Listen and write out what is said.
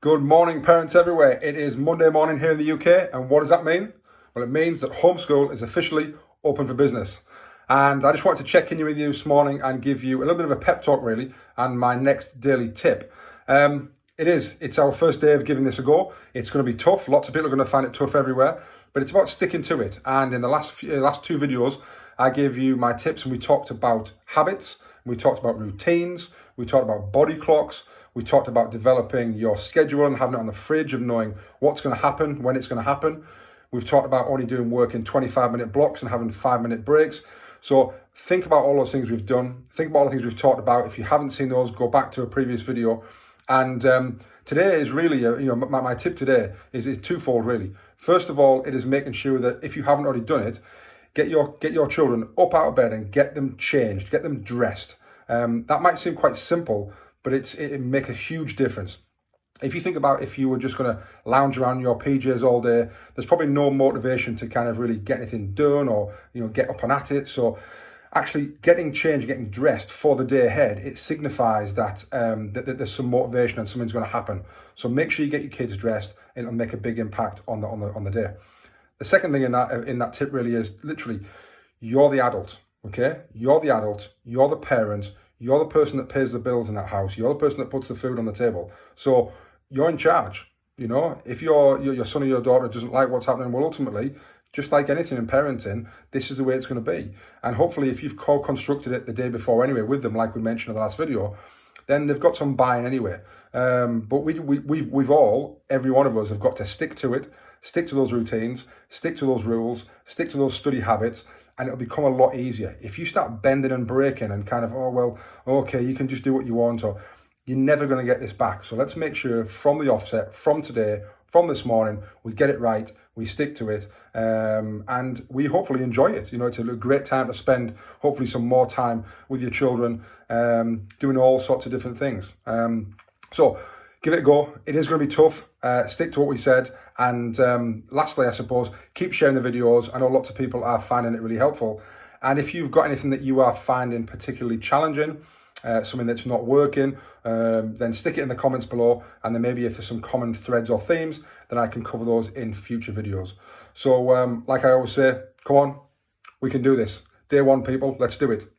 Good morning, parents everywhere. It is Monday morning here in the UK, and what does that mean? Well, it means that homeschool is officially open for business. And I just wanted to check in with you this morning and give you a little bit of a pep talk, really, and my next daily tip. It's our first day of giving this a go. It's going to be tough. Lots of people are going to find it tough everywhere, but it's about sticking to it. And in the last two videos, I gave you my tips, and we talked about habits, we talked about routines, we talked about body clocks. We talked about developing your schedule and having it on the fridge of knowing what's going to happen, when it's going to happen. We've talked about only doing work in 25-minute blocks and having 5-minute breaks. So think about all those things we've done. Think about all the things we've talked about. If you haven't seen those, go back to a previous video. And today is really, my tip today is twofold, really. First of all, it is making sure that if you haven't already done it, get your children up out of bed and get them changed, get them dressed. That might seem quite simple, but it make a huge difference. If you think about if you were just going to lounge around in your PJs all day, there's probably no motivation to kind of really get anything done or get up and at it. So actually getting changed, getting dressed for the day ahead, it signifies that that there's some motivation and something's going to happen. So make sure you get your kids dressed, and it'll make a big impact on the day. The second thing in that tip really is literally, you're the adult, okay? You're the adult, you're the parent, you're the person that pays the bills in that house. You're the person that puts the food on the table. So you're in charge. If your son or your daughter doesn't like what's happening, well, ultimately, just like anything in parenting, this is the way it's going to be. And hopefully, if you've co-constructed it the day before anyway with them, like we mentioned in the last video, then they've got some buy-in anyway. But we've all, every one of us, have got to stick to it, stick to those routines, stick to those rules, stick to those study habits, and it'll become a lot easier. If you start bending and breaking and kind of, okay, you can just do what you want, or you're never going to get this back. So let's make sure from the offset, from today, from this morning, we get it right, we stick to it, and we hopefully enjoy it. It's a great time to spend, hopefully, some more time with your children, doing all sorts of different things. So give it a go. It is going to be tough. Stick to what we said. And lastly, I suppose, keep sharing the videos. I know lots of people are finding it really helpful. And if you've got anything that you are finding particularly challenging, something that's not working, then stick it in the comments below. And then maybe if there's some common threads or themes, then I can cover those in future videos. So like I always say, come on, we can do this. Day one, people, let's do it.